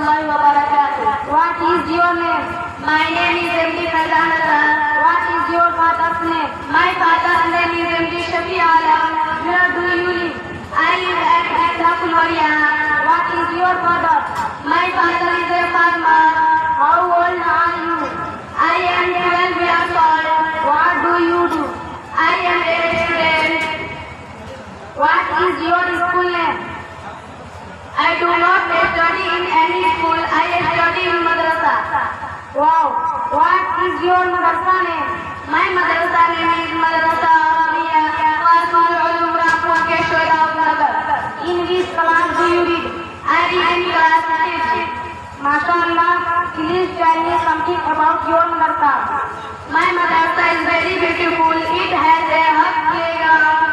warahmatullahi wabarakatuh. What is your name? My name is MD Faizan Hasan. What is your father's name? My father's name is MD Shafi Alam. Where do you live? I live at Dhakularia. What is your father? My father is a farmer. How old are you? I am 12 years old. What do you do? I am a student. What is your school name? I do not study in any school. I study in madrasa. Wow. What is your madrasa name? My madrasa name is Madrasa Alamiya Qasim Ulum Rampur Keshwara Nagar. In which class do you read? I read in class 6. MashaAllah, please tell me something about your madrasa. My madrasa is very beautiful. It has a hug playground.